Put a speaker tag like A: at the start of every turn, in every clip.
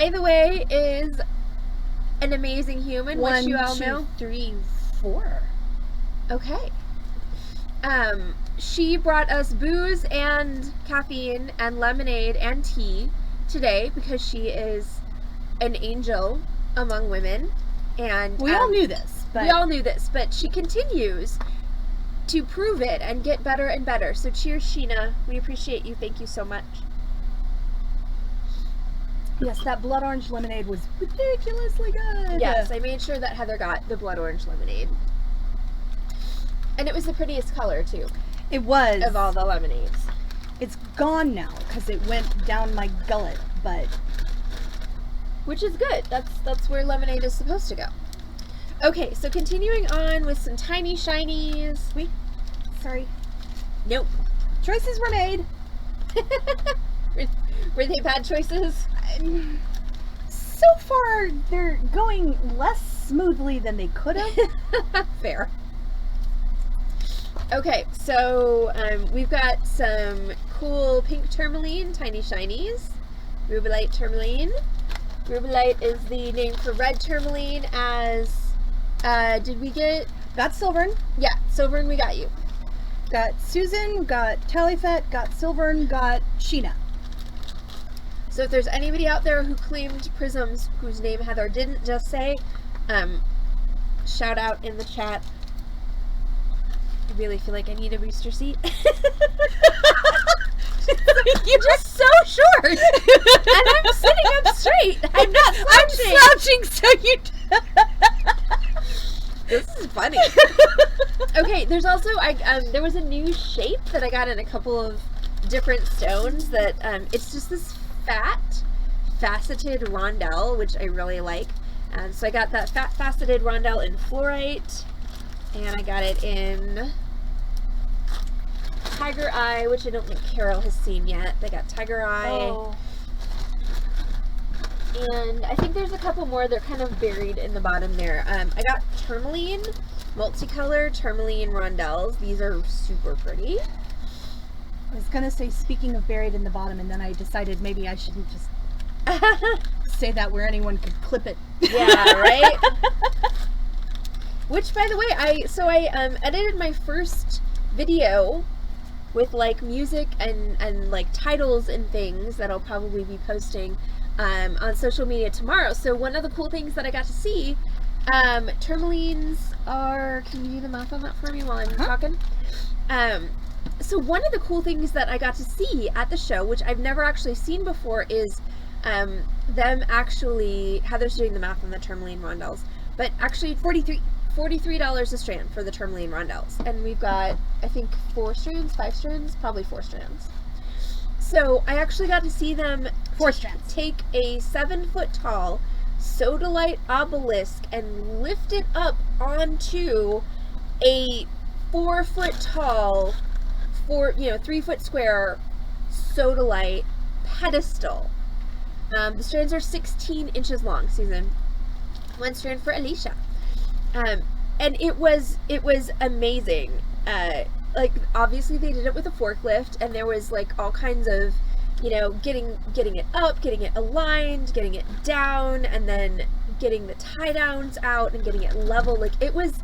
A: By the way, is an amazing human, which you all
B: 1, 2,
A: know.
B: 3, 4.
A: Okay. She brought us booze and caffeine and lemonade and tea today because she is an angel among women. And
B: We all knew this. But
A: we all knew this, but she continues to prove it and get better and better. So cheers, Sheena. We appreciate you. Thank you so much.
B: yes, that blood orange lemonade was ridiculously good.
A: Yes, I made sure that Heather got the blood orange lemonade. And it was the prettiest color, too,
B: It was.
A: of all the lemonades.
B: It's gone now because it went down my gullet, but
A: Which is good. That's where lemonade is supposed to go. Okay, so continuing on with some tiny shinies.
B: wait, sorry.
A: Nope.
B: Choices were made.
A: Were they bad choices?
B: So far, they're going less smoothly than they could have.
A: Fair. Okay, so we've got some cool pink tourmaline tiny shinies. Rubelite tourmaline. Rubelite is the name for red tourmaline, as did we get?
B: Got Silvern,
A: Yeah, Silvern, we got you.
B: got Susan, got Tallyfet, got Silvern, got Sheena.
A: So if there's anybody out there who claimed prisms whose name Heather didn't just say, shout out in the chat. I really feel like I need a booster seat. You're just so short, and I'm sitting up straight. I'm not slouching.
B: I'm slouching, so you.
A: This is funny. Okay, there's also there was a new shape that I got in a couple of different stones that it's just this fat, faceted rondelle, which I really like. So I got that fat, faceted rondelle in fluorite, and I got it in Tiger Eye, which I don't think Carol has seen yet. They got Tiger Eye.
B: Oh.
A: And I think there's a couple more. They're kind of buried in the bottom there. I got tourmaline, multicolor tourmaline rondelles. These are super pretty.
B: I was gonna say, speaking of buried in the bottom, and then I decided maybe I shouldn't just say that where anyone could clip it.
A: Yeah, right? Which, by the way, I edited my first video with like music and like titles and things that I'll probably be posting on social media tomorrow. So one of the cool things that I got to see, tourmalines are, can you do the math on that for me while I'm talking? So one of the cool things that I got to see at the show, which I've never actually seen before, is them actually, Heather's doing the math on the tourmaline rondelles, but actually $43 a strand for the tourmaline rondelles. And we've got, I think, 5 strands, probably 4 strands. So I actually got to see them
B: 4 strands.
A: Take a 7-foot tall sodalite obelisk and lift it up onto a 4-foot tall, 3-foot square sodalite pedestal. The strands are 16 inches long, Susan. 1 strand for Alicia. And it was amazing. Like, obviously they did it with a forklift, and there was like all kinds of, getting it up, getting it aligned, getting it down, and then getting the tie downs out and getting it level. Like, it was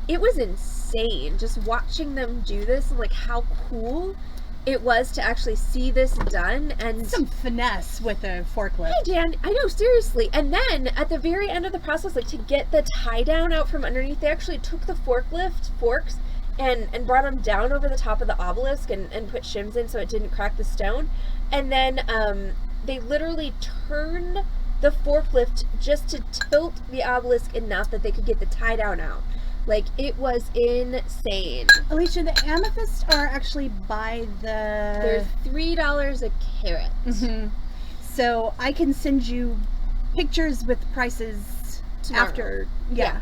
A: insane just watching them do this, and like how cool it was to actually see this done. And
B: Some finesse with a forklift.
A: hey Dan, I know, seriously. And then at the very end of the process, like to get the tie down out from underneath, they actually took the forks and brought them down over the top of the obelisk and put shims in so it didn't crack the stone. And then they literally turned the forklift just to tilt the obelisk enough that they could get the tie down out. Like, it was insane.
B: Alicia, the amethysts are actually by the...
A: They're $3 a carat.
B: Mm-hmm. So I can send you pictures with prices
A: Tomorrow.
B: after. Yeah.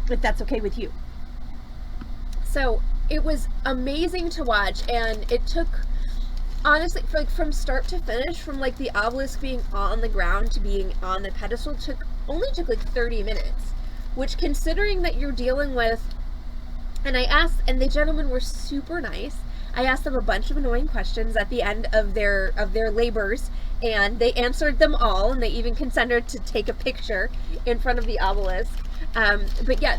B: If that's okay with you.
A: So it was amazing to watch, and it took, honestly, from start to finish, from like the obelisk being on the ground to being on the pedestal, only took like 30 minutes. Which, considering that you're dealing with, and I asked, and the gentlemen were super nice. I asked them a bunch of annoying questions at the end of their labors, And they answered them all, and they even consented to take a picture in front of the obelisk. But yeah,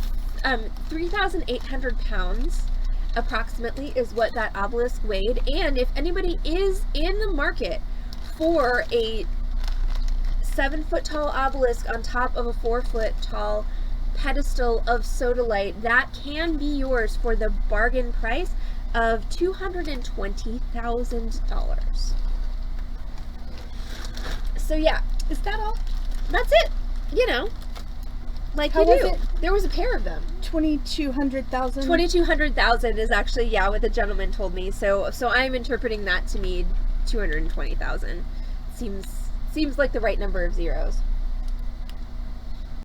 A: 3,800 pounds approximately is what that obelisk weighed. And if anybody is in the market for a 7-foot tall obelisk on top of a 4-foot tall pedestal of sodalite, that can be yours for the bargain price of $220,000. So yeah,
B: Is that all?
A: that's it. You know, like
B: How
A: you
B: was
A: do.
B: it?
A: There was a pair of them.
B: 2,200,000.
A: 2,200,000 is actually, yeah, what the gentleman told me. So I'm interpreting that to mean 220,000. Seems like the right number of zeros.